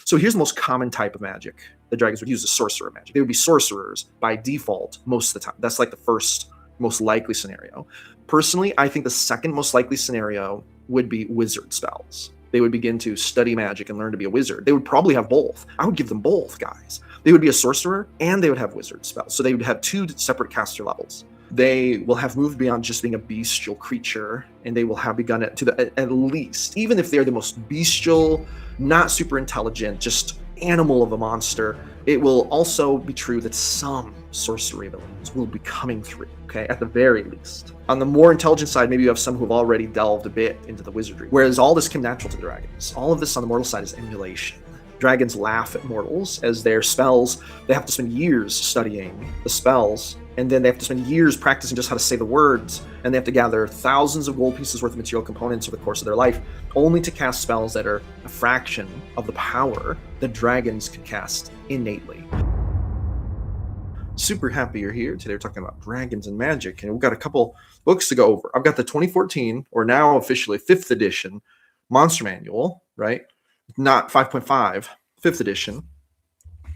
So here's the most common type of magic the dragons would use: is sorcerer magic. They would be sorcerers by default most of the time. That's like the first most likely scenario. Personally, I think the second most likely scenario would be wizard spells. They would begin to study magic and learn to be a wizard. They would probably have both. I would give them both, guys. They would be a sorcerer and they would have wizard spells. So they would have two separate caster levels. They will have moved beyond just being a bestial creature, and they will have begun at least, even if they're the most bestial, not super intelligent, just animal of a monster, it will also be true that some sorcery abilities will be coming through, okay, at the very least. On the more intelligent side, maybe you have some who have already delved a bit into the wizardry, whereas all this came natural to the dragons. All of this on the mortal side is emulation. Dragons laugh at mortals as their spells, they have to spend years studying the spells, and then they have to spend years practicing just how to say the words, and they have to gather thousands of gold pieces worth of material components over the course of their life, only to cast spells that are a fraction of the power that dragons can cast innately. Super happy you're here. Today we're talking about dragons and magic, and we've got a couple books to go over. I've got the 2014, or now officially 5th edition, Monster Manual, right? Not 5.5, 5th edition.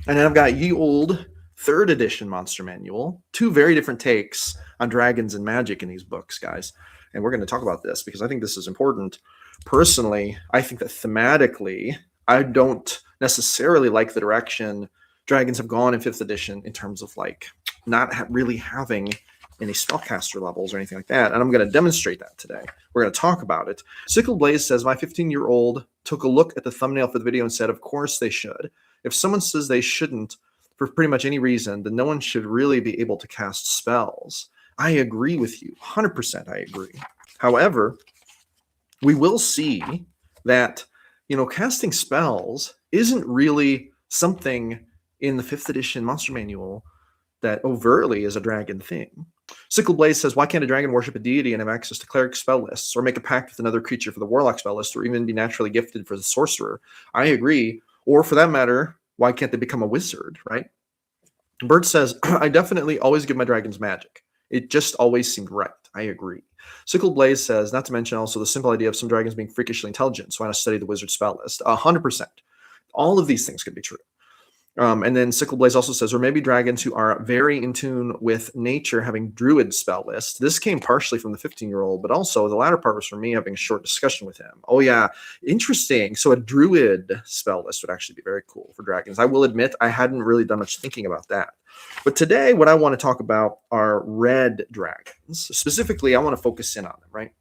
And then I've got ye old 3rd edition Monster Manual. Two very different takes on dragons and magic in these books, guys. And we're going to talk about this because I think this is important. Personally, I think that thematically, I don't necessarily like the direction dragons have gone in 5th edition in terms of like not really having any spellcaster levels or anything like that. And I'm going to demonstrate that today. We're going to talk about it. Sickle Blaze says, my 15-year-old took a look at the thumbnail for the video and said, of course they should. If someone says they shouldn't for pretty much any reason, then no one should really be able to cast spells. I agree with you. 100% I agree. However, we will see that, casting spells isn't really something in the 5th edition Monster Manual that overtly is a dragon thing. Sickle Blaze says, why can't a dragon worship a deity and have access to cleric spell lists, or make a pact with another creature for the warlock spell list, or even be naturally gifted for the sorcerer? I agree. Or for that matter, why can't they become a wizard, right? Bird says, I definitely always give my dragons magic. It just always seemed right. I agree. Sickle Blaze says, not to mention also the simple idea of some dragons being freakishly intelligent, so why not study the wizard spell list? 100%. All of these things could be true. And then Sickle Blaze also says, or maybe dragons who are very in tune with nature having druid spell lists. This came partially from the 15-year-old, but also the latter part was from me having a short discussion with him. Oh yeah, interesting. So a druid spell list would actually be very cool for dragons. I will admit I hadn't really done much thinking about that. But today what I want to talk about are red dragons. Specifically, I want to focus in on them, right?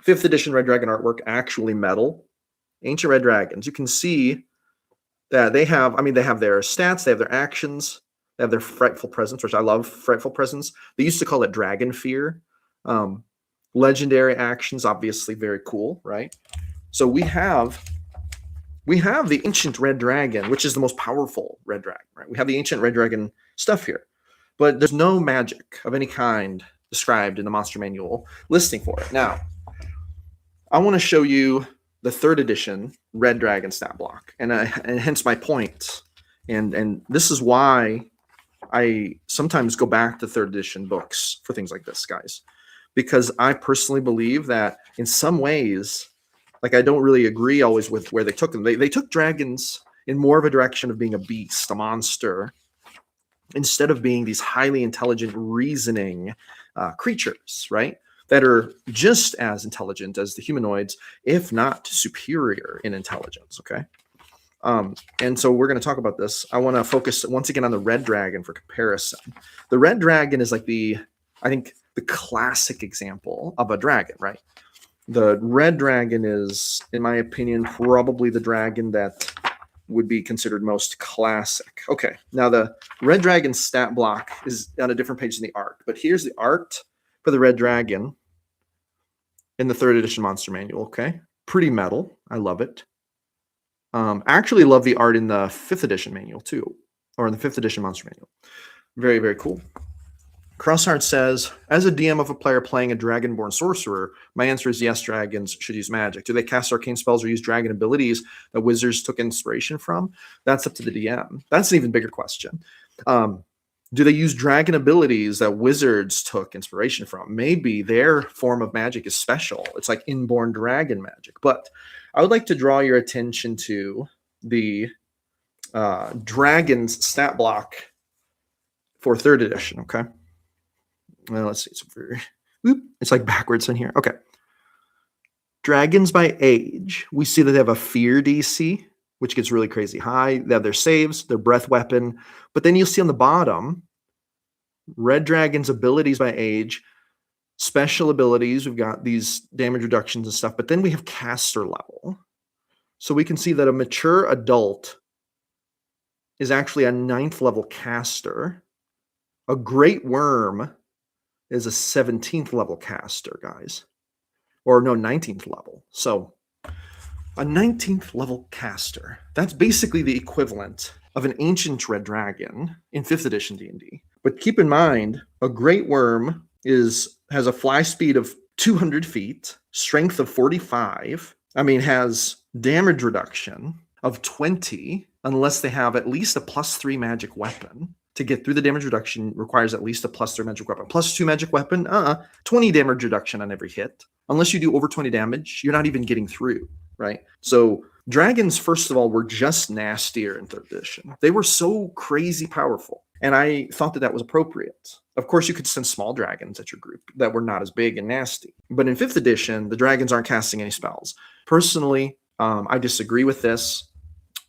5th edition red dragon artwork, actually metal. Ancient red dragons. You can see that they have their stats, they have their actions, they have their frightful presence, which I love frightful presence. They used to call it dragon fear. Legendary actions, obviously very cool, right? So we have the ancient red dragon, which is the most powerful red dragon, right? We have the ancient red dragon stuff here, but there's no magic of any kind described in the Monster Manual listing for it. Now, I want to show you the 3rd edition red dragon stat block, and hence my point. And this is why I sometimes go back to 3rd edition books for things like this, guys, because I personally believe that in some ways, like I don't really agree always with where they took them. They took dragons in more of a direction of being a beast, a monster, instead of being these highly intelligent, reasoning creatures, right? That are just as intelligent as the humanoids, if not superior in intelligence, okay? And so we're going to talk about this. I want to focus once again on the red dragon for comparison. The red dragon is like I think the classic example of a dragon, right? The red dragon is, in my opinion, probably the dragon that would be considered most classic. Okay, now the red dragon stat block is on a different page than the art, but here's the art for the red dragon in the 3rd edition Monster Manual, okay? Pretty metal. I love it. Actually love the art in the 5th edition manual too, or in the 5th edition Monster Manual. Very, very cool. Crossheart says, as a DM of a player playing a dragonborn sorcerer, my answer is yes, dragons should use magic. Do they cast arcane spells or use dragon abilities that wizards took inspiration from? That's up to the DM. That's an even bigger question. Do they use dragon abilities that wizards took inspiration from? Maybe their form of magic is special. It's like inborn dragon magic. But I would like to draw your attention to the Dragons stat block for 3rd edition. Okay. Well, let's see. It's like backwards in here. Okay. Dragons by age. We see that they have a fear DC, which gets really crazy high. They have their saves, their breath weapon. But then you'll see on the bottom, red dragons abilities by age, special abilities. We've got these damage reductions and stuff. But then we have caster level. So we can see that a mature adult is actually a 9th level caster. A great worm is a 17th level caster, guys. Or no, 19th level. So a 19th level caster. That's basically the equivalent of an ancient red dragon in 5th edition D&D. But keep in mind, a great worm has a fly speed of 200 feet, strength of 45. Has damage reduction of 20, unless they have at least a +3 magic weapon. To get through the damage reduction requires at least a +3 magic weapon. +2 magic weapon, 20 damage reduction on every hit. Unless you do over 20 damage, you're not even getting through, right? So dragons, first of all, were just nastier in 3rd edition. They were so crazy powerful. And I thought that was appropriate. Of course, you could send small dragons at your group that were not as big and nasty. But in 5th edition, the dragons aren't casting any spells. Personally, I disagree with this.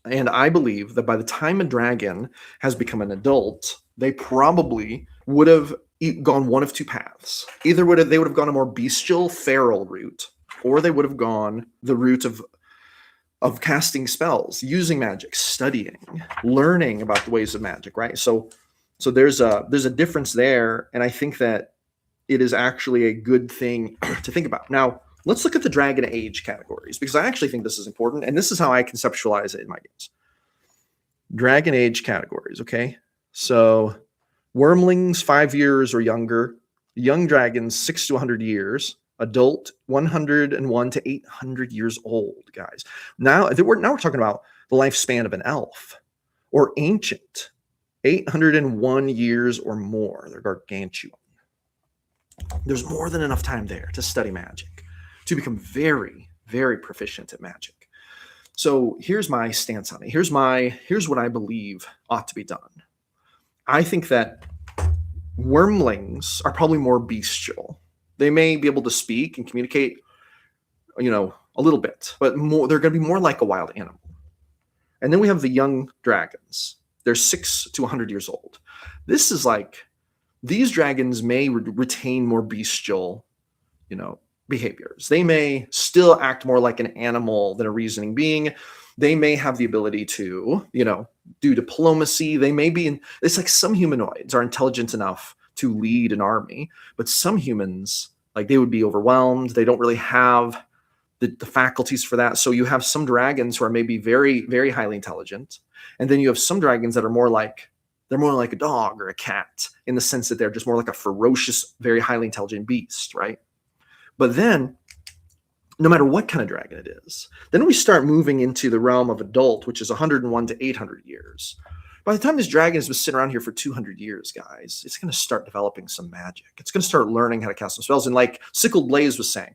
And I believe that by the time a dragon has become an adult, they probably would have gone one of two paths. Either they would have gone a more bestial, feral route, or they would have gone the route of casting spells, using magic, studying, learning about the ways of magic, right? So there's a difference there, and I think that it is actually a good thing to think about. Now, let's look at the dragon age categories, because I actually think this is important, and this is how I conceptualize it in my games. Dragon age categories, okay? So wormlings, 5 years or younger. Young dragons, 6 to 100 years. Adult, 101 to 800 years old, guys. Now we're talking about the lifespan of an elf. Or ancient, 801 years or more. They're gargantuan. There's more than enough time there to study magic, to become very, very proficient at magic. So here's my stance on it. Here's what I believe ought to be done. I think that wormlings are probably more bestial. They may be able to speak and communicate, a little bit, but they're going to be more like a wild animal. And then we have the young dragons. They're 6 to 100 years old. This is like, these dragons may retain more bestial, behaviors. They may still act more like an animal than a reasoning being. They may have the ability to, do diplomacy. They may be it's like some humanoids are intelligent enough to lead an army, but some humans, like, they would be overwhelmed. They don't really have the faculties for that. So you have some dragons who are maybe very, very highly intelligent. And then you have some dragons that are more like a dog or a cat, in the sense that they're just more like a ferocious, very highly intelligent beast, right? But then, no matter what kind of dragon it is, then we start moving into the realm of adult, which is 101 to 800 years. By the time this dragon has been sitting around here for 200 years, guys, it's going to start developing some magic. It's going to start learning how to cast some spells. And like Sickled Blaze was saying,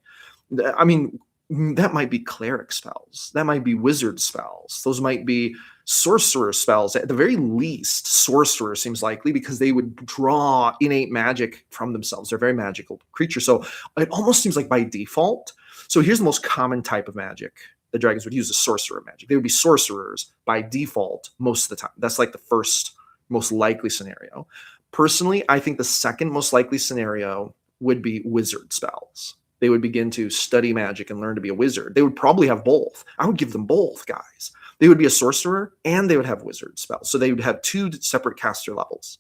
that might be cleric spells. That might be wizard spells. Those might be sorcerer spells. At the very least, sorcerer seems likely, because they would draw innate magic from themselves. They're very magical creatures. So it almost seems like by default. So here's the most common type of magic the dragons would use: is sorcerer magic. They would be sorcerers by default most of the time. That's like the first most likely scenario. Personally, I think the second most likely scenario would be wizard spells. They would begin to study magic and learn to be a wizard. They would probably have both. I would give them both, guys. They would be a sorcerer and they would have wizard spells. So they would have 2 separate caster levels.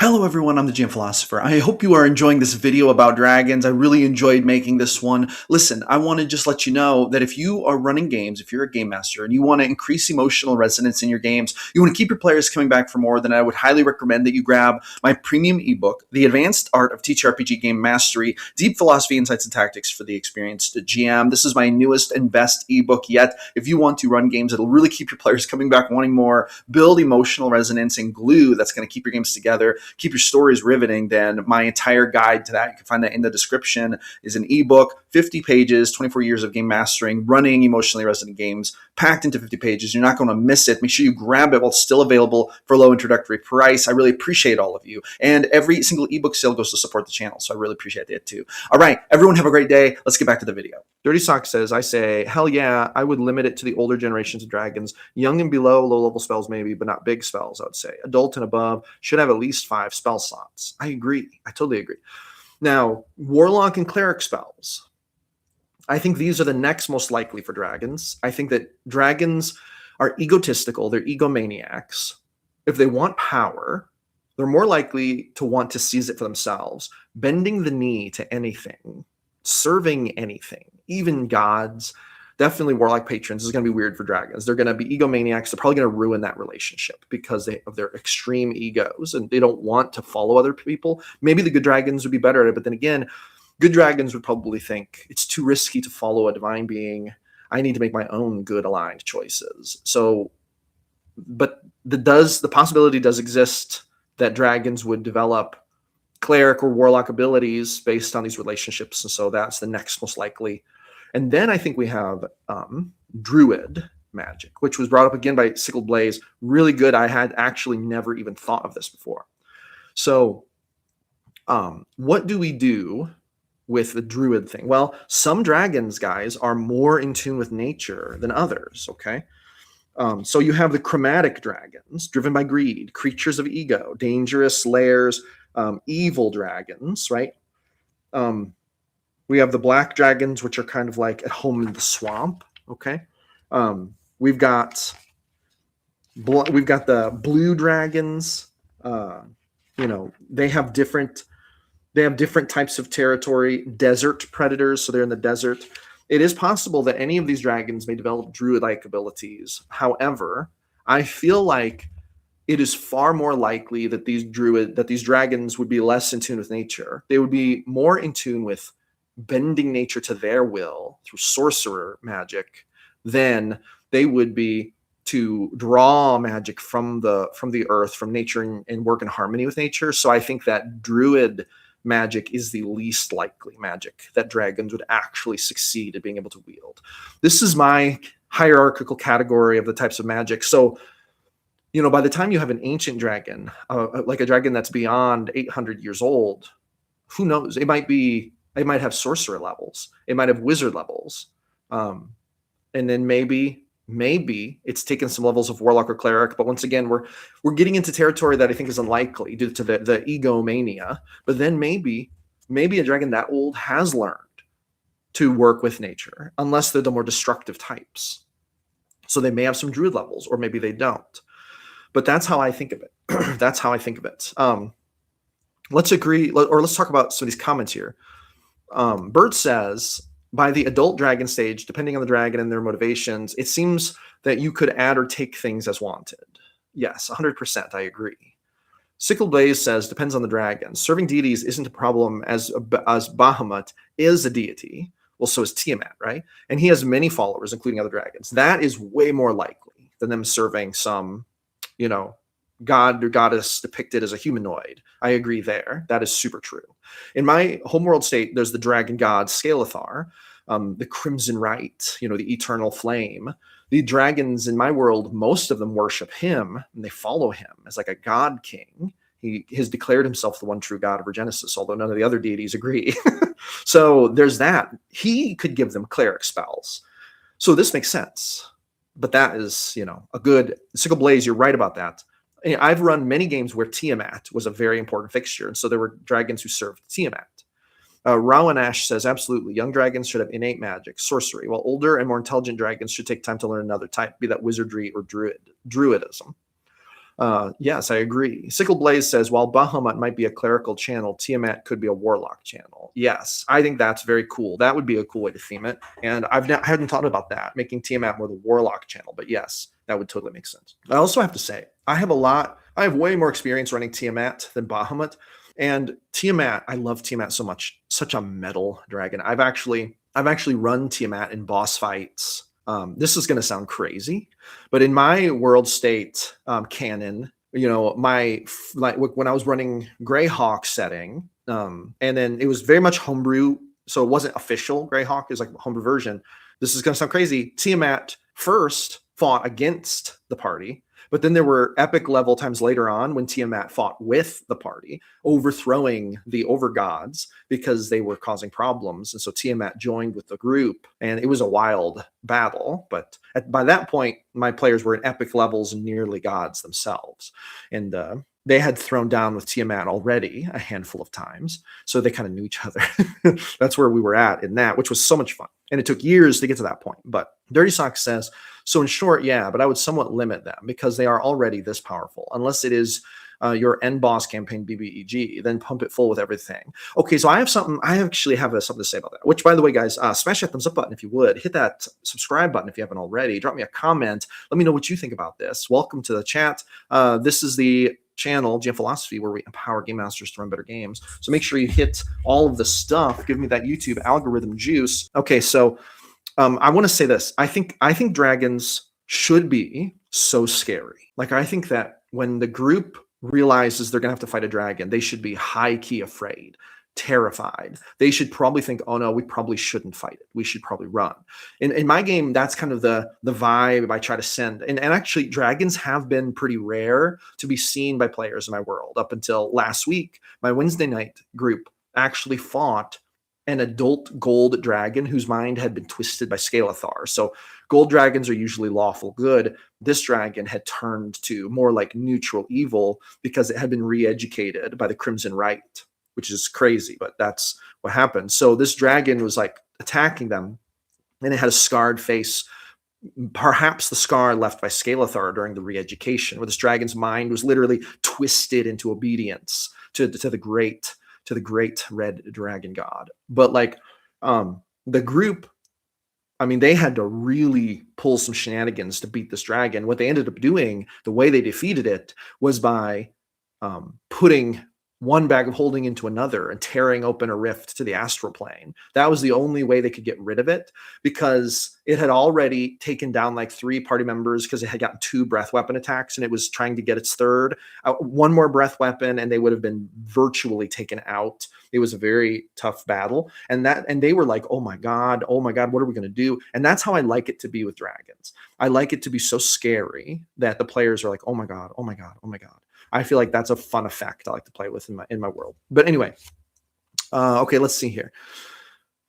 Hello everyone, I'm the GM Philosopher. I hope you are enjoying this video about dragons. I really enjoyed making this one. Listen, I want to just let you know that if you are running games, if you're a game master and you want to increase emotional resonance in your games, you want to keep your players coming back for more, then I would highly recommend that you grab my premium ebook, The Advanced Art of TTRPG Game Mastery, Deep Philosophy, Insights, and Tactics for the Experienced GM. This is my newest and best ebook yet. If you want to run games that'll really keep your players coming back wanting more, build emotional resonance and glue that's going to keep your games together, keep your stories riveting, then my entire guide to that, you can find that in the description, is an ebook 50 pages, 24 years of game mastering, running emotionally resonant games, packed into 50 pages. You're not going to miss it. Make sure you grab it while it's still available for a low introductory price. I really appreciate all of you. And every single ebook sale goes to support the channel. So I really appreciate that too. All right, everyone have a great day. Let's get back to the video. Dirty Sock says, I say, hell yeah, I would limit it to the older generations of dragons. Young and below, low-level spells maybe, but not big spells, I would say. Adult and above should have at least 5 spell slots. I agree. I totally agree. Now, Warlock and Cleric spells. I think these are the next most likely for dragons. I think that dragons are egotistical. They're egomaniacs. If they want power, they're more likely to want to seize it for themselves, bending the knee to anything, serving anything, even gods. Definitely warlock patrons. This is going to be weird for dragons. They're going to be egomaniacs. They're probably going to ruin that relationship because of their extreme egos, and they don't want to follow other people. Maybe the good dragons would be better at it, but then again, good dragons would probably think it's too risky to follow a divine being. I need to make my own good aligned choices. So, but the possibility does exist that dragons would develop cleric or warlock abilities based on these relationships. And so that's the next most likely. And then I think we have druid magic, which was brought up again by Sickle Blaze. Really good. I had actually never even thought of this before. So what do we do with the druid thing? Well, some dragons, guys, are more in tune with nature than others, okay? So you have the chromatic dragons, driven by greed, creatures of ego, dangerous lairs, evil dragons, right? We have the black dragons, which are kind of like at home in the swamp, okay? We've got the blue dragons. They have different types of territory. Desert predators, so they're in the desert. It is possible that any of these dragons may develop druid-like abilities. However, I feel like it is far more likely that these dragons would be less in tune with nature. They would be more in tune with bending nature to their will through sorcerer magic than they would be to draw magic from the earth, from nature, and work in harmony with nature. So I think that druid magic is the least likely magic that dragons would actually succeed at being able to wield. This is my hierarchical category of the types of magic. So, by the time you have an ancient dragon, like a dragon that's beyond 800 years old, who knows? It might have sorcerer levels. It might have wizard levels. And then maybe it's taken some levels of warlock or cleric, but once again, we're getting into territory that I think is unlikely due to the egomania. But then maybe a dragon that old has learned to work with nature, unless they're the more destructive types. So they may have some druid levels, or maybe they don't. But that's how I think of it. That's how I think of it. Let's talk about some of these comments here. Bert says, by the adult dragon stage, depending on the dragon and their motivations, it seems that you could add or take things as wanted. Yes, 100%, I agree. Sickle Blaze says, depends on the dragon. Serving deities isn't a problem as Bahamut is a deity. Well, so is Tiamat, right? And he has many followers, including other dragons. That is way more likely than them serving some, god or goddess depicted as a humanoid. I agree there. That is super true. In my homeworld state, there's the dragon god Scalathar, the Crimson Rite, the eternal flame. The dragons in my world, most of them worship him, and they follow him as like a god king. He has declared himself the one true god of Genesis, although none of the other deities agree. So there's that. He could give them cleric spells. So this makes sense. But that is, a good Sickle Blaze. You're right about that. I've run many games where Tiamat was a very important fixture, and so there were dragons who served Tiamat. Rawanash says, absolutely, young dragons should have innate magic, sorcery, while older and more intelligent dragons should take time to learn another type, be that wizardry or druidism. Yes, I agree. Sickle Blaze says, while Bahamut might be a clerical channel, Tiamat could be a warlock channel. Yes, I think that's very cool. That would be a cool way to theme it. And I hadn't thought about that, making Tiamat more the warlock channel. But yes, that would totally make sense. I also have to say, I have way more experience running Tiamat than Bahamut. And Tiamat, I love Tiamat so much. Such a metal dragon. I've actually run Tiamat in boss fights. This is going to sound crazy, but in my world state canon, when I was running Greyhawk setting, and then it was very much homebrew so it wasn't official. Greyhawk is like a homebrew version. This is going to sound crazy. Tiamat first fought against the party, but then there were epic level times later on when Tiamat fought with the party, overthrowing the overgods because they were causing problems. And so Tiamat joined with the group, and it was a wild battle. But by that point, my players were in epic levels and nearly gods themselves. And they had thrown down with Tiamat already a handful of times, so they kind of knew each other. That's where we were at in that, which was so much fun. And it took years to get to that point. But Dirty Sock says, so in short, yeah, but I would somewhat limit them because they are already this powerful, unless it is your end boss campaign BBEG, then pump it full with everything. Okay, so I actually have something to say about that, which, by the way, guys, smash that thumbs up button if you would. Hit that subscribe button if you haven't already. Drop me a comment. Let me know what you think about this. Welcome to the chat. This is the channel, GM Philosophy, where we empower game masters to run better games. So make sure you hit all of the stuff. Give me that YouTube algorithm juice. Okay, so I want to say this. I think dragons should be so scary. Like, I think that when the group realizes they're going to have to fight a dragon, they should be high-key afraid, terrified. They should probably think, oh no, we probably shouldn't fight it. We should probably run. In my game, that's kind of the vibe I try to send. And actually, dragons have been pretty rare to be seen by players in my world. Up until last week, my Wednesday night group actually fought an adult gold dragon whose mind had been twisted by Scalathar. So gold dragons are usually lawful good. This dragon had turned to more like neutral evil because it had been re-educated by the Crimson Rite, which is crazy, but that's what happened. So this dragon was like attacking them, and it had a scarred face, perhaps the scar left by Scalathar during the re-education, where this dragon's mind was literally twisted into obedience to the great red dragon god. But like the group, I mean, they had to really pull some shenanigans to beat this dragon. What they ended up doing, the way they defeated it, was by putting one bag of holding into another and tearing open a rift to the astral plane. That was the only way they could get rid of it, because it had already taken down like 3 party members because it had gotten 2 breath weapon attacks, and it was trying to get its third. One more breath weapon and they would have been virtually taken out. It was a very tough battle. And they were like, oh my God, what are we going to do? And that's how I like it to be with dragons. I like it to be so scary that the players are like, oh my God, oh my God, oh my God. I feel like that's a fun effect I like to play with in my world. But anyway, okay, let's see here.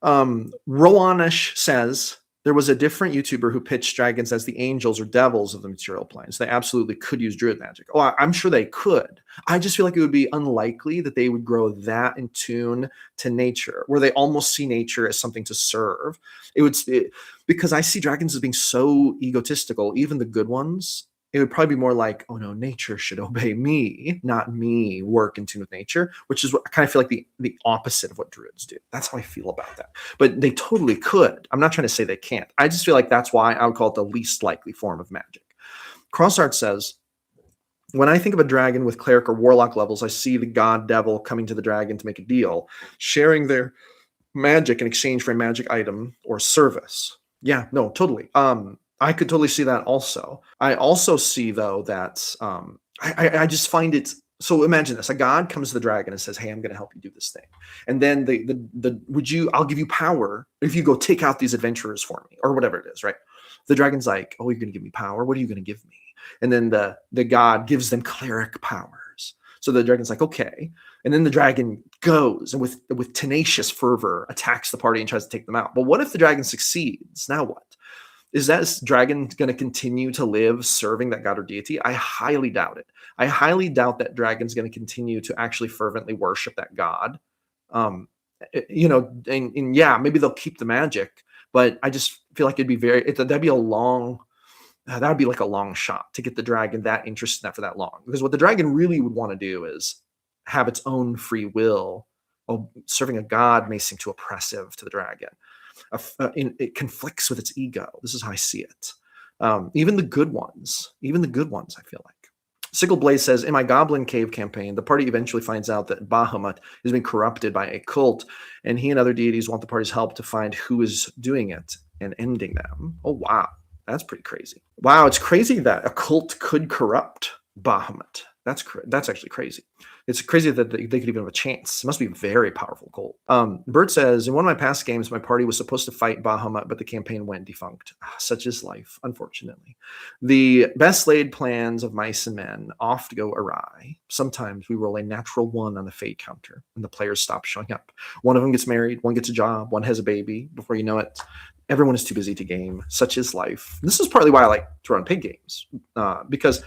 Roanish says there was a different YouTuber who pitched dragons as the angels or devils of the material planes. They absolutely could use druid magic. Oh, I'm sure they could. I just feel like it would be unlikely that they would grow that in tune to nature, where they almost see nature as something to serve. Because I see dragons as being so egotistical, even the good ones. It would probably be more like, oh no, nature should obey me, not me work in tune with nature, which is what I kind of feel like the opposite of what druids do. That's how I feel about that. But they totally could. I'm not trying to say they can't. I just feel like that's why I would call it the least likely form of magic. Crossart says, when I think of a dragon with cleric or warlock levels, I see the god devil coming to the dragon to make a deal, sharing their magic in exchange for a magic item or service. Yeah, no, totally. I could totally see that also. I also see, though, that I just find it. So imagine this: a god comes to the dragon and says, "Hey, I'm going to help you do this thing," and then I'll give you power if you go take out these adventurers for me, or whatever it is, right? The dragon's like, "Oh, you're going to give me power? What are you going to give me?" And then the god gives them cleric powers. So the dragon's like, "Okay," and then the dragon goes and with tenacious fervor attacks the party and tries to take them out. But what if the dragon succeeds? Now what? Is that dragon going to continue to live serving that god or deity? I highly doubt it. I highly doubt that dragon's going to continue to actually fervently worship that god. And yeah, maybe they'll keep the magic, but I just feel like that'd be like a long shot to get the dragon that interested in that for that long. Because what the dragon really would want to do is have its own free will. Oh, serving a god may seem too oppressive to the dragon. It conflicts with its ego. This is how I see it. Even the good ones, I feel like. Sickle Blaze says, in my Goblin Cave campaign, the party eventually finds out that Bahamut has been corrupted by a cult, and he and other deities want the party's help to find who is doing it and ending them. Oh, wow. That's pretty crazy. Wow, it's crazy that a cult could corrupt Bahamut. That's actually crazy. It's crazy that they could even have a chance. It must be a very powerful cult. Bert says, in one of my past games, my party was supposed to fight Bahamut, but the campaign went defunct. Such is life, unfortunately. The best laid plans of mice and men oft go awry. Sometimes we roll a natural 1 on the fate counter, and the players stop showing up. One of them gets married, one gets a job, one has a baby. Before you know it, everyone is too busy to game. Such is life. And this is partly why I like to run pig games, because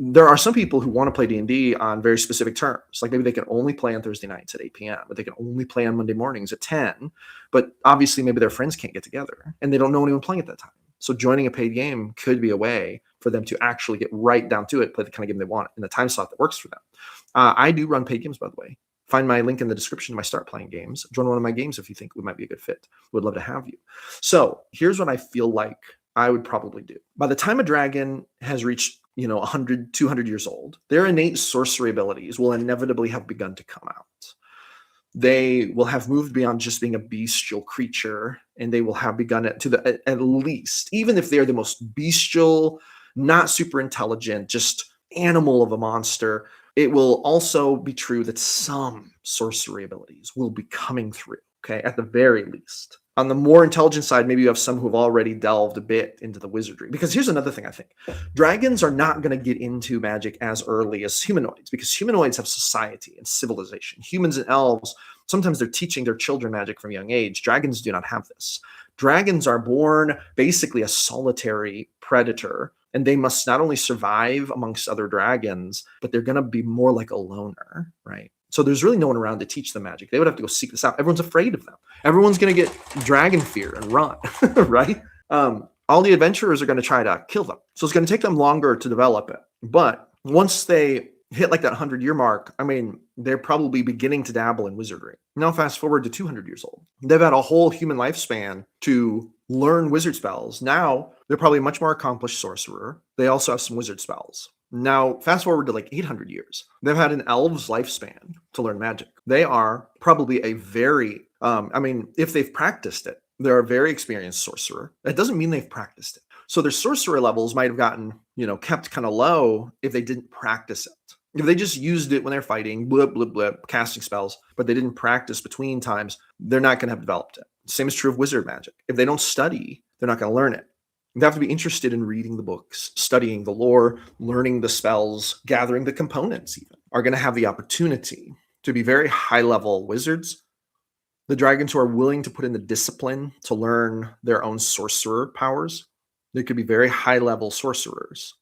there are some people who want to play D&D on very specific terms. Like maybe they can only play on Thursday nights at 8 p.m., but they can only play on Monday mornings at 10. But obviously maybe their friends can't get together and they don't know anyone playing at that time. So joining a paid game could be a way for them to actually get right down to it, play the kind of game they want in the time slot that works for them. I do run paid games, by the way. Find my link in the description to my Start Playing games. Join one of my games if you think we might be a good fit. Would love to have you. So here's what I feel like I would probably do. By the time a dragon has reached 100, 200 years old, their innate sorcery abilities will inevitably have begun to come out. They will have moved beyond just being a bestial creature, and they will have begun at least, even if they are the most bestial, not super intelligent, just animal of a monster, it will also be true that some sorcery abilities will be coming through, okay, at the very least. On the more intelligent side, maybe you have some who have already delved a bit into the wizardry. Because here's another thing I think. Dragons are not going to get into magic as early as humanoids, because humanoids have society and civilization. Humans and elves, sometimes they're teaching their children magic from a young age. Dragons do not have this. Dragons are born basically a solitary predator, and they must not only survive amongst other dragons, but they're going to be more like a loner, right? So there's really no one around to teach them magic. They would have to go seek this out. Everyone's afraid of them. Everyone's going to get dragon fear and run, right? All the adventurers are going to try to kill them. So it's going to take them longer to develop it. But once they hit like that 100-year mark, I mean, they're probably beginning to dabble in wizardry. Now fast forward to 200 years old. They've had a whole human lifespan to learn wizard spells. Now they're probably a much more accomplished sorcerer. They also have some wizard spells. Now, fast forward to like 800 years. They've had an elf's lifespan to learn magic. They are probably a very, if they've practiced it, they're a very experienced sorcerer. That doesn't mean they've practiced it. So their sorcerer levels might have gotten, kept kind of low if they didn't practice it. If they just used it when they're fighting, blip, blip, blip, casting spells, but they didn't practice between times, they're not going to have developed it. Same is true of wizard magic. If they don't study, they're not going to learn it. They have to be interested in reading the books, studying the lore, learning the spells, gathering the components even, are going to have the opportunity to be very high-level wizards. The dragons who are willing to put in the discipline to learn their own sorcerer powers, they could be very high-level sorcerers.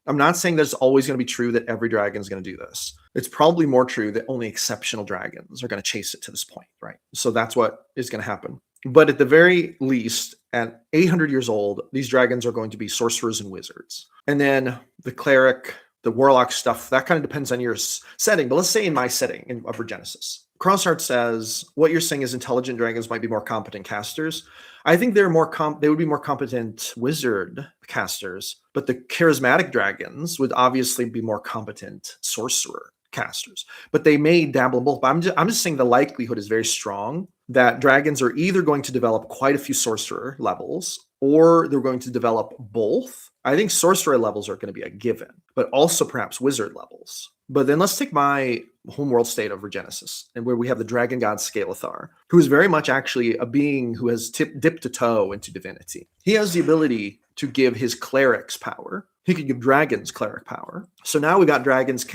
I'm not saying that it's always going to be true that every dragon is going to do this. It's probably more true that only exceptional dragons are going to chase it to this point, right? So that's what is going to happen. But at the very least, at 800 years old, these dragons are going to be sorcerers and wizards. And then the cleric, the warlock stuff, that kind of depends on your setting. But let's say in my setting of Regenesis. Crossheart says, what you're saying is intelligent dragons might be more competent casters. I think they would be more competent wizard casters, but the charismatic dragons would obviously be more competent sorcerer casters. But they may dabble in both. But I'm just saying the likelihood is very strong that dragons are either going to develop quite a few sorcerer levels or they're going to develop both. I think sorcerer levels are going to be a given, but also perhaps wizard levels. But then let's take my homeworld state of Regenesis, and where we have the dragon god Scalethar, who is very much actually a being who has dipped a toe into divinity. He has the ability to give his clerics power. He could give dragons cleric power. So now we got dragons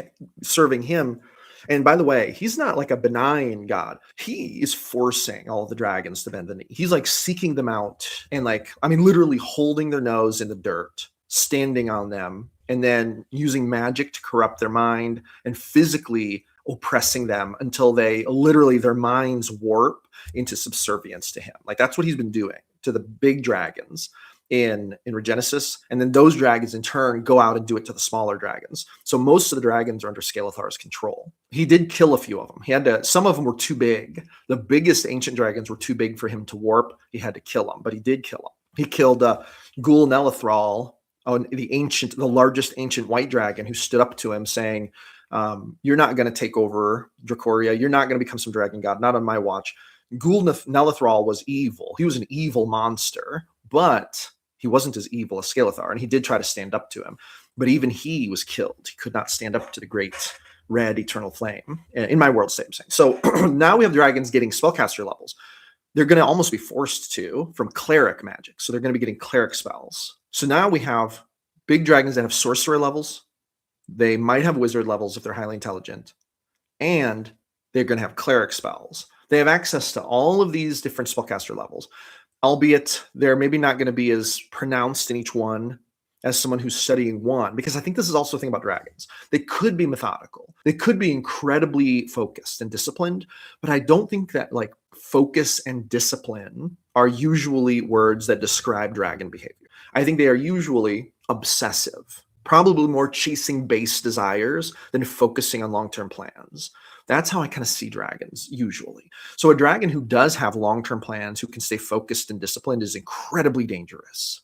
serving him. And by the way, he's not like a benign god. He is forcing all of the dragons to bend the knee. He's like seeking them out and literally holding their nose in the dirt, standing on them, and then using magic to corrupt their mind and physically oppressing them until their minds warp into subservience to him. Like that's what he's been doing to the big dragons in Regenesis, and then those dragons in turn go out and do it to the smaller dragons. So most of the dragons are under Scalethar's control. He did kill a few of them. Some of them were too big. The biggest ancient dragons were too big for him to warp. He had to kill them, but he did kill them. He killed Gul Nelithral, the largest ancient white dragon, who stood up to him saying, you're not going to take over Dracoria. You're not going to become some dragon god, not on my watch. Gul Nelithral was evil. He was an evil monster, but he wasn't as evil as Scalethar, and he did try to stand up to him. but even he was killed. He could not stand up to the great red eternal flame. In my world state, I'm saying. So now we have dragons getting spellcaster levels. They're going to almost be forced to from cleric magic. So they're going to be getting cleric spells. So now we have big dragons that have sorcerer levels. They might have wizard levels if they're highly intelligent. And they're going to have cleric spells. They have access to all of these different spellcaster levels, albeit they're maybe not going to be as pronounced in each one as someone who's studying one, because I think this is also a thing about dragons. They could be methodical. They could be incredibly focused and disciplined, but I don't think that like focus and discipline are usually words that describe dragon behavior. I think they are usually obsessive, probably more chasing base desires than focusing on long-term plans. That's how I kind of see dragons usually. So a dragon who does have long-term plans, who can stay focused and disciplined, is incredibly dangerous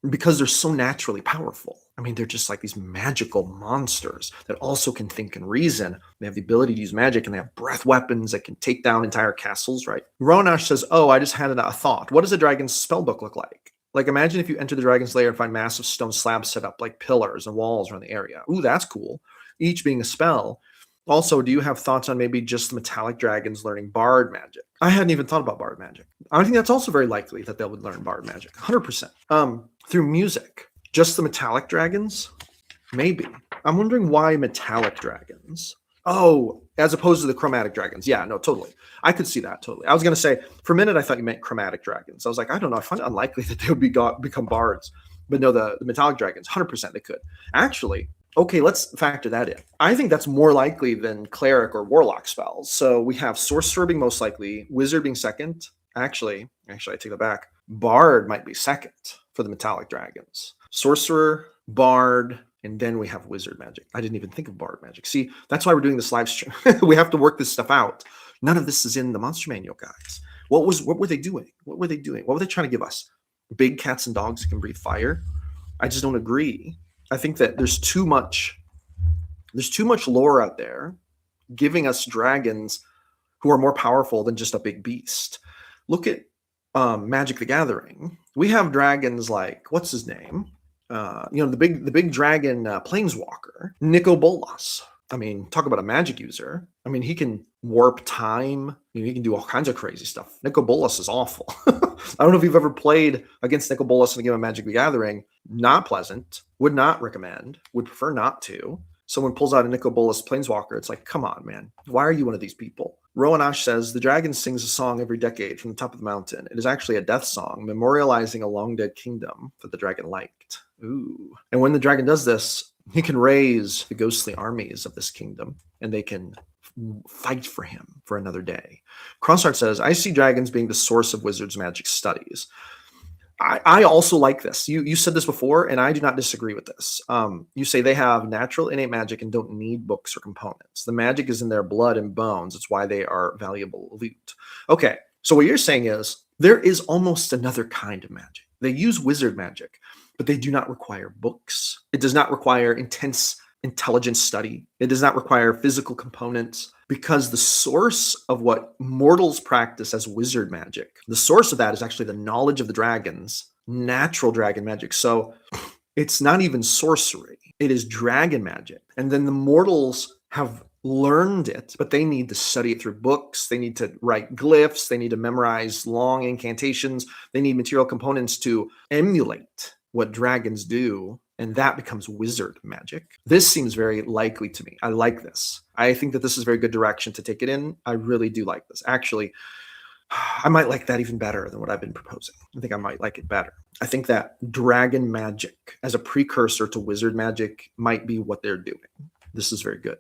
because they're so naturally powerful. I mean, they're just like these magical monsters that also can think and reason. They have the ability to use magic, and they have breath weapons that can take down entire castles, right? Ronash says, oh, I just had a thought. What does a dragon's spellbook look like? Like, imagine if you enter the dragon's lair and find massive stone slabs set up like pillars and walls around the area. Ooh, that's cool. Each being a spell. Also, do you have thoughts on maybe just metallic dragons learning bard magic? I hadn't even thought about bard magic. I think that's also very likely that they would learn bard magic, 100%. Through music, just the metallic dragons, maybe. I'm wondering why metallic dragons. Oh, as opposed to the chromatic dragons. Yeah, no, totally. I could see that totally. I was going to say, for a minute, I thought you meant chromatic dragons. I was like, I don't know. I find it unlikely that they would become bards. But no, the metallic dragons, 100% they could. Actually, okay, let's factor that in. I think that's more likely than cleric or warlock spells. So we have sorcerer being most likely, wizard being second. Actually, I take that back. Bard might be second for the metallic dragons. Sorcerer, bard, and then we have wizard magic. I didn't even think of bard magic. See, that's why we're doing this live stream. We have to work this stuff out. None of this is in the monster manual, guys. What were they doing? What were they doing? What were they trying to give us? Big cats and dogs that can breathe fire? I just don't agree. I think that there's too much lore out there giving us dragons who are more powerful than just a big beast. Look at Magic the Gathering. We have dragons like, what's his name? The big dragon planeswalker, Nico Bolas. I mean, talk about a magic user. I mean, he can warp time. He can do all kinds of crazy stuff. Nico Bolas is awful. I don't know if you've ever played against Nico Bolas in a game of Magic the Gathering. Not pleasant. Would not recommend. Would prefer not to. Someone pulls out a Nico Bolas planeswalker. It's like, come on, man. Why are you one of these people? Rowan Ash says, the dragon sings a song every decade from the top of the mountain. It is actually a death song, memorializing a long dead kingdom that the dragon liked. Ooh. And when the dragon does this, he can raise the ghostly armies of this kingdom, and they can fight for him for another day. Crossheart says, I see dragons being the source of wizards' magic studies. I also like this. You said this before, and I do not disagree with this. You say they have natural innate magic and don't need books or components. The magic is in their blood and bones. It's why they are valuable loot. Okay, so what you're saying is there is almost another kind of magic. They use wizard magic, but they do not require books. It does not require intense intelligence study. It does not require physical components, because the source of what mortals practice as wizard magic, the source of that is actually the knowledge of the dragons, natural dragon magic. So it's not even sorcery. It is dragon magic. And then the mortals have learned it, but they need to study it through books. They need to write glyphs. They need to memorize long incantations. They need material components to emulate what dragons do, and that becomes wizard magic. This seems very likely to me. I like this. I think that this is a very good direction to take it in. I really do like this. Actually, I might like that even better than what I've been proposing. I think I might like it better. I think that dragon magic as a precursor to wizard magic might be what they're doing. This is very good.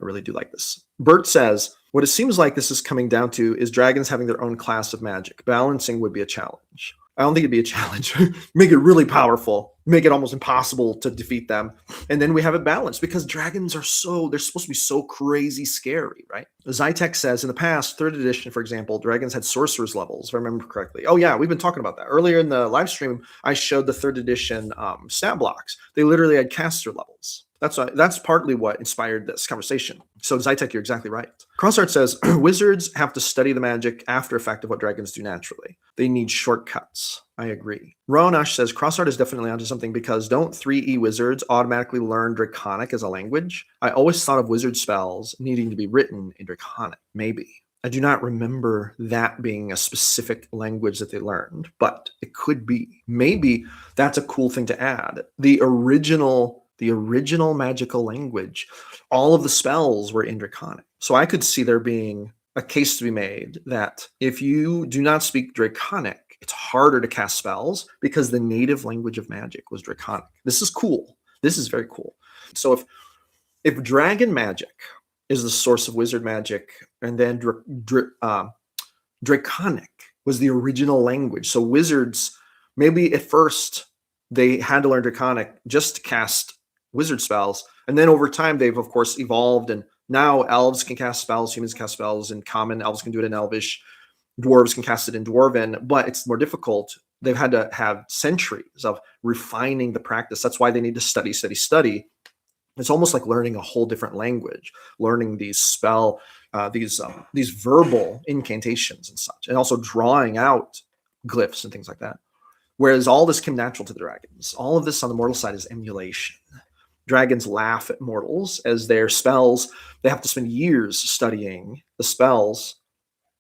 I really do like this. Bert says, what it seems like this is coming down to is dragons having their own class of magic. Balancing would be a challenge. I don't think it'd be a challenge. Make it really powerful. Make it almost impossible to defeat them. And then we have it balanced, because dragons are they're supposed to be so crazy scary, right? Zytek says, in the past, 3rd edition, for example, dragons had sorcerer's levels, if I remember correctly. Oh yeah, we've been talking about that. Earlier in the live stream, I showed the 3rd edition stat blocks. They literally had caster levels. That's partly what inspired this conversation. So Zytek, you're exactly right. Crossart says wizards have to study the magic after effect of what dragons do naturally. They need shortcuts. I agree. Ronash says Crossart is definitely onto something because don't 3E wizards automatically learn Draconic as a language? I always thought of wizard spells needing to be written in Draconic. Maybe. I do not remember that being a specific language that they learned, but it could be. Maybe that's a cool thing to add. The original magical language, all of the spells were in Draconic. So I could see there being a case to be made that if you do not speak Draconic, it's harder to cast spells because the native language of magic was Draconic. This is cool. This is very cool. So if dragon magic is the source of wizard magic, and then Draconic was the original language. So wizards, maybe at first they had to learn Draconic just to cast wizard spells, and then over time they've of course evolved, and now elves can cast spells, humans cast spells in common, elves can do it in elvish, dwarves can cast it in dwarven, but it's more difficult. They've had to have centuries of refining the practice. That's why they need to study. It's almost like learning a whole different language, learning these these verbal incantations and such, and also drawing out glyphs and things like that. Whereas all this came natural to the dragons. All of this on the mortal side is emulation. Dragons laugh at mortals as their spells, they have to spend years studying the spells,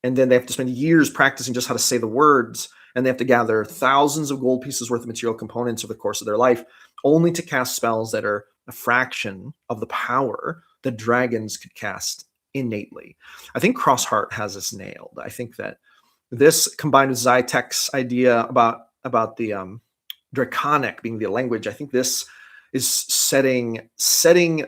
and then they have to spend years practicing just how to say the words, and they have to gather thousands of gold pieces worth of material components over the course of their life, only to cast spells that are a fraction of the power that dragons could cast innately. I think Crossheart has this nailed. I think that this, combined with Zytek's idea about the Draconic being the language, I think this is setting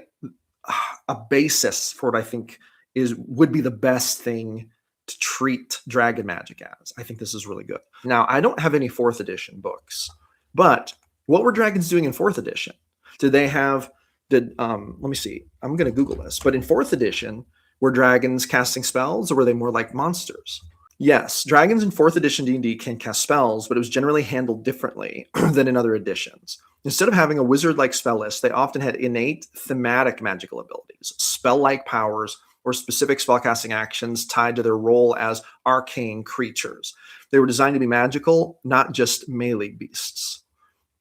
a basis for what I think would be the best thing to treat dragon magic as. I think this is really good. Now, I don't have any 4th edition books, but what were dragons doing in 4th edition? Let me see. I'm going to Google this. But in 4th edition, were dragons casting spells, or were they more like monsters? Yes, dragons in 4th edition D&D can cast spells, but it was generally handled differently than in other editions. Instead of having a wizard-like spell list, they often had innate thematic magical abilities, spell-like powers, or specific spellcasting actions tied to their role as arcane creatures. They were designed to be magical, not just melee beasts.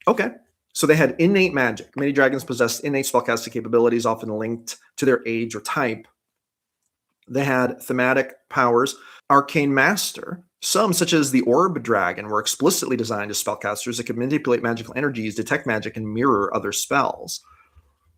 Okay. So they had innate magic. Many dragons possessed innate spellcasting capabilities, often linked to their age or type. They had thematic powers. Arcane Master, some, such as the Orb Dragon, were explicitly designed as spellcasters that could manipulate magical energies, detect magic, and mirror other spells.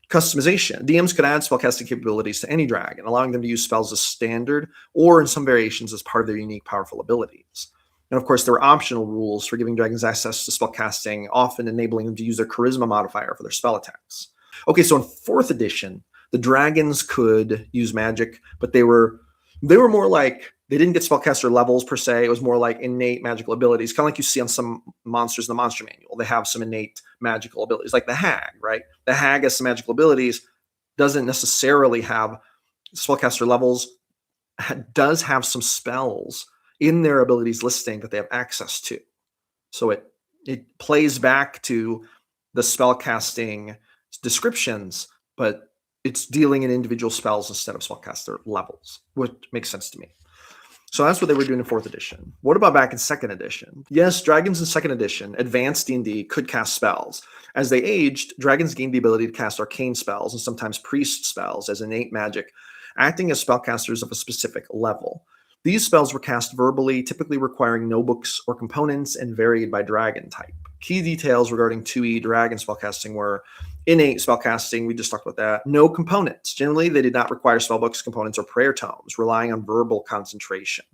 Customization. DMs could add spellcasting capabilities to any dragon, allowing them to use spells as standard or in some variations as part of their unique powerful abilities. And of course, there were optional rules for giving dragons access to spellcasting, often enabling them to use their charisma modifier for their spell attacks. Okay, so in 4th edition, the dragons could use magic, but they were more like, they didn't get spellcaster levels per se. It was more like innate magical abilities, kind of like you see on some monsters in the monster manual. They have some innate magical abilities, like the hag, right? The hag has some magical abilities, doesn't necessarily have spellcaster levels, does have some spells in their abilities listing that they have access to. So it plays back to the spellcasting descriptions, but it's dealing in individual spells instead of spellcaster levels, which makes sense to me. So that's what they were doing in 4th edition. What about back in 2nd edition? Yes, dragons in 2nd edition, advanced D&D, could cast spells. As they aged, dragons gained the ability to cast arcane spells and sometimes priest spells as innate magic, acting as spellcasters of a specific level. These spells were cast verbally, typically requiring no books or components, and varied by dragon type. Key details regarding 2E dragon spellcasting were innate spellcasting, we just talked about that, no components. Generally, they did not require spellbooks, components, or prayer tomes, relying on verbal concentration.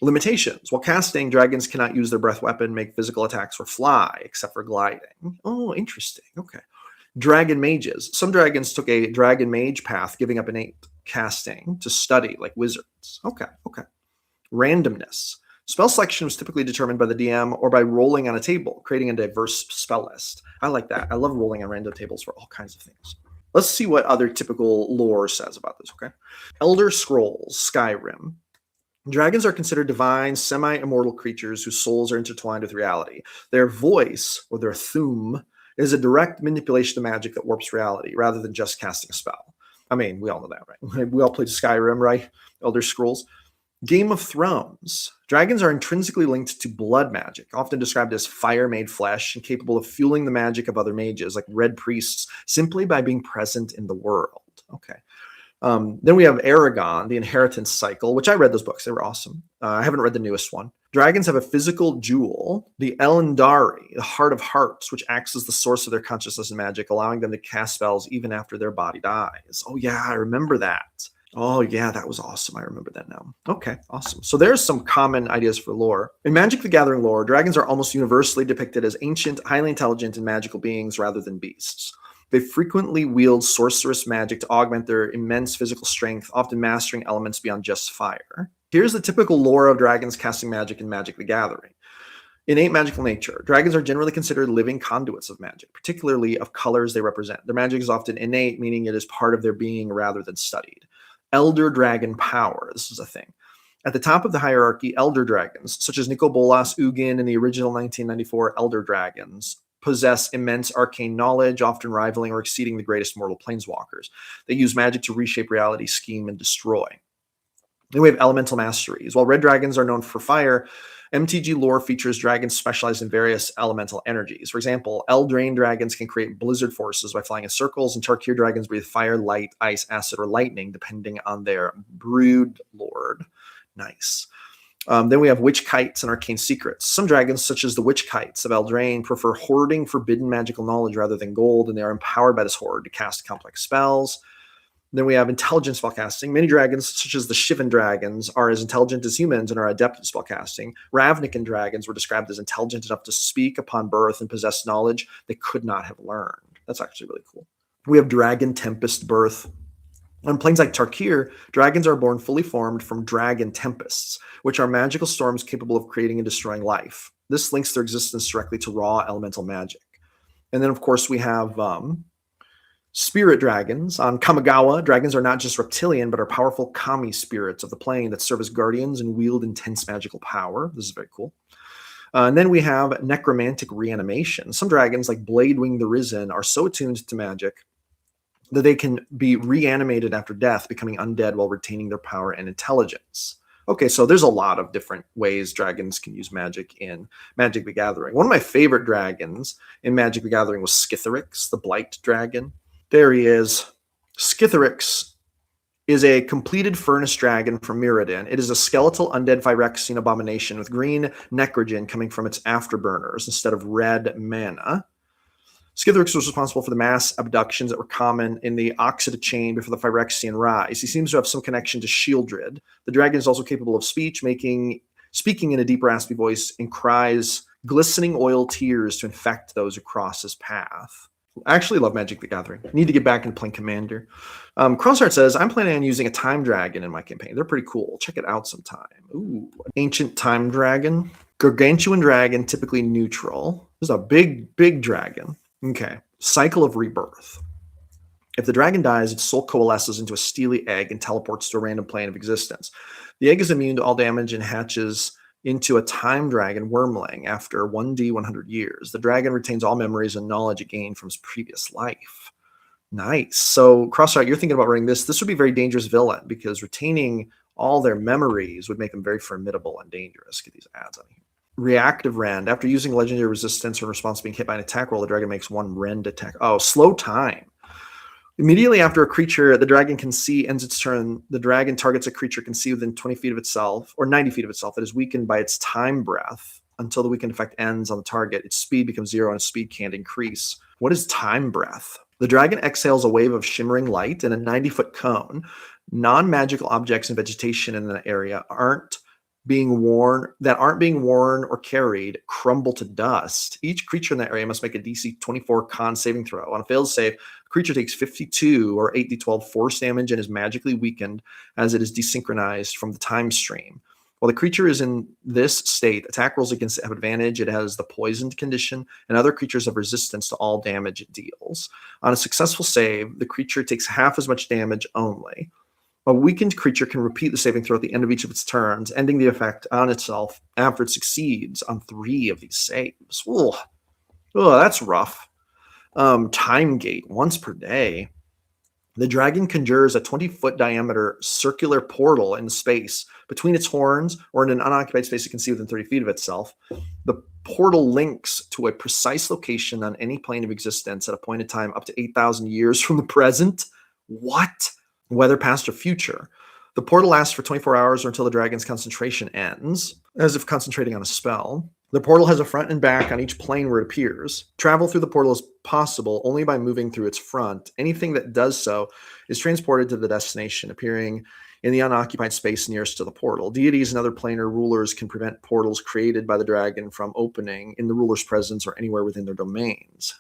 Limitations. While casting, dragons cannot use their breath weapon, make physical attacks, or fly, except for gliding. Oh, interesting. Okay. Dragon mages. Some dragons took a dragon mage path, giving up innate casting to study like wizards. Okay. Randomness. Spell selection was typically determined by the DM or by rolling on a table, creating a diverse spell list. I like that. I love rolling on random tables for all kinds of things. Let's see what other typical lore says about this, okay? Elder Scrolls, Skyrim. Dragons are considered divine, semi-immortal creatures whose souls are intertwined with reality. Their voice, or their thum, It is a direct manipulation of magic that warps reality rather than just casting a spell. I mean, we all know that, right? We all played Skyrim, right? Elder Scrolls. Game of Thrones. Dragons are intrinsically linked to blood magic, often described as fire made flesh and capable of fueling the magic of other mages, like red priests, simply by being present in the world. Okay. Then we have Aragon, the Inheritance Cycle, which I read those books. They were awesome. I haven't read the newest one. Dragons have a physical jewel, the Elendari, the Heart of Hearts, which acts as the source of their consciousness and magic, allowing them to cast spells even after their body dies. Oh, yeah, I remember that. Oh, yeah, that was awesome. I remember that now. Okay, awesome. So there's some common ideas for lore. In Magic the Gathering lore, dragons are almost universally depicted as ancient, highly intelligent, and magical beings rather than beasts. They frequently wield sorcerous magic to augment their immense physical strength, often mastering elements beyond just fire. Here's the typical lore of dragons casting magic in Magic the Gathering. Innate magical nature. Dragons are generally considered living conduits of magic, particularly of colors they represent. Their magic is often innate, meaning it is part of their being rather than studied. Elder dragon power. This is a thing. At the top of the hierarchy, elder dragons, such as Bolas, Ugin, and the original 1994 Elder Dragons, possess immense arcane knowledge, often rivaling or exceeding the greatest mortal planeswalkers. They use magic to reshape reality, scheme, and destroy. Then we have elemental masteries. While red dragons are known for fire, MTG lore features dragons specialized in various elemental energies. For example, Eldraine dragons can create blizzard forces by flying in circles, and Tarkir dragons breathe fire, light, ice, acid, or lightning, depending on their brood lord. Nice. Then we have witch kites and arcane secrets. Some dragons, such as the witch kites of Eldraine, prefer hoarding forbidden magical knowledge rather than gold, and they are empowered by this hoard to cast complex spells. Then we have intelligent spellcasting. Many dragons, such as the Shivan dragons, are as intelligent as humans and are adept at spellcasting. Ravnican dragons were described as intelligent enough to speak upon birth and possess knowledge they could not have learned. That's actually really cool. We have dragon tempest birth. On planes like Tarkir, dragons are born fully formed from dragon tempests, which are magical storms capable of creating and destroying life. This links their existence directly to raw elemental magic. And then, of course, we have spirit dragons. On Kamigawa, dragons are not just reptilian, but are powerful kami spirits of the plane that serve as guardians and wield intense magical power. This is very cool. And then we have necromantic reanimation. Some dragons, like Bladewing the Risen, are so attuned to magic that they can be reanimated after death, becoming undead while retaining their power and intelligence. Okay, so there's a lot of different ways dragons can use magic in Magic the Gathering. One of my favorite dragons in Magic the Gathering was Skithiryx, the Blight Dragon. There he is. Skithiryx is a completed furnace dragon from Mirrodin. It is a skeletal undead Phyrexian abomination with green necrogen coming from its afterburners instead of red mana. Skithiryx was responsible for the mass abductions that were common in the Oxida chain before the Phyrexian rise. He seems to have some connection to Shieldred. The dragon is also capable of speech, speaking in a deep, raspy voice, and cries glistening oil tears to infect those who cross his path. I actually love Magic the Gathering. Need to get back into playing Commander. Crossheart says, I'm planning on using a Time Dragon in my campaign. They're pretty cool. Check it out sometime. Ooh, Ancient Time Dragon. Gargantuan Dragon, typically neutral. This is a big, big dragon. Okay. Cycle of Rebirth. If the dragon dies, its soul coalesces into a steely egg and teleports to a random plane of existence. The egg is immune to all damage and hatches into a time dragon wormling after 1d 100 years. The dragon retains all memories and knowledge it gained from its previous life. Nice. So, Crossheart, you're thinking about running this. This would be a very dangerous villain because retaining all their memories would make them very formidable and dangerous. Get these ads on here. Reactive Rend. After using legendary resistance or in response to being hit by an attack roll, the dragon makes one Rend attack. Oh, slow time. Immediately after a creature the dragon can see ends its turn, the dragon targets a creature can see within 20 feet of itself, or 90 feet of itself, that is weakened by its time breath. Until the weakened effect ends on the target, its speed becomes 0 and its speed can't increase. What is time breath? The dragon exhales a wave of shimmering light in a 90-foot cone. Non-magical objects and vegetation in the area aren't being worn or carried crumble to dust. Each creature in that area must make a DC 24 con saving throw. On a failed save, the creature takes 52 or 8d12 force damage and is magically weakened as it is desynchronized from the time stream. While the creature is in this state, attack rolls against it have advantage. It has the poisoned condition, and other creatures have resistance to all damage it deals. On a successful save, the creature takes half as much damage only. A weakened creature can repeat the saving throw at the end of each of its turns, ending the effect on itself after it succeeds on 3 of these saves. Oh, that's rough. Time gate once per day. The dragon conjures a 20-foot diameter circular portal in space between its horns or in an unoccupied space it can see within 30 feet of itself. The portal links to a precise location on any plane of existence at a point in time up to 8,000 years from the present. What? Whether past or future. The portal lasts for 24 hours or until the dragon's concentration ends, as if concentrating on a spell. The portal has a front and back on each plane where it appears. Travel through the portal is possible only by moving through its front. Anything that does so is transported to the destination, appearing in the unoccupied space nearest to the portal. Deities and other planar rulers can prevent portals created by the dragon from opening in the ruler's presence or anywhere within their domains.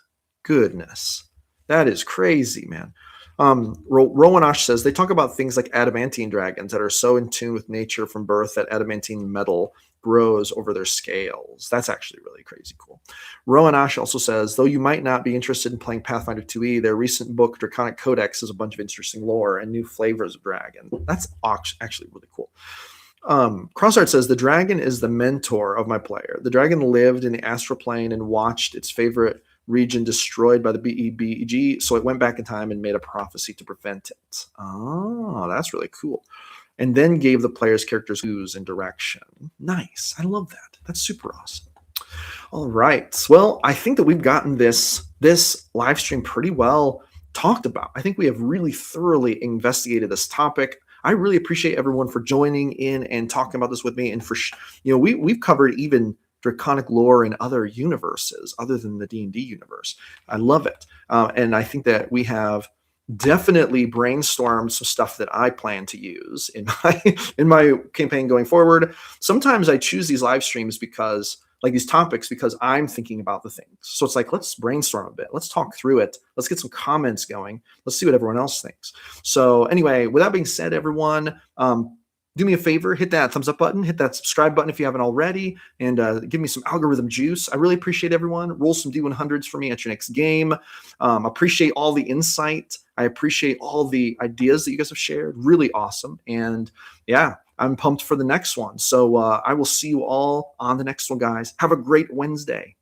Goodness. That is crazy, man. Rowanash says they talk about things like adamantine dragons that are so in tune with nature from birth that adamantine metal grows over their scales. That's actually really crazy cool. Rowanash also says, though you might not be interested in playing Pathfinder 2e, their recent book, Draconic Codex, has a bunch of interesting lore and new flavors of dragon. That's actually really cool. Crossart says, the dragon is the mentor of my player. The dragon lived in the astral plane and watched its favorite region destroyed by the BEBG, so it went back in time and made a prophecy to prevent it. Oh, that's really cool. And then gave the player's characters clues and direction. Nice. I love that. That's super awesome. All right. Well, I think that we've gotten this live stream pretty well talked about. I think we have really thoroughly investigated this topic. I really appreciate everyone for joining in and talking about this with me. And for we've covered even draconic lore in other universes other than the D&D universe. I love it. And I think that we have definitely brainstormed some stuff that I plan to use in my campaign going forward. Sometimes I choose these live streams because these topics because I'm thinking about the things. So it's like, let's brainstorm a bit. Let's talk through it. Let's get some comments going. Let's see what everyone else thinks. So anyway, with that being said, everyone, do me a favor, hit that thumbs up button, hit that subscribe button if you haven't already, and give me some algorithm juice. I really appreciate everyone. Roll some D100s for me at your next game. Appreciate all the insight. I appreciate all the ideas that you guys have shared. Really awesome. And yeah, I'm pumped for the next one. So I will see you all on the next one, guys. Have a great Wednesday.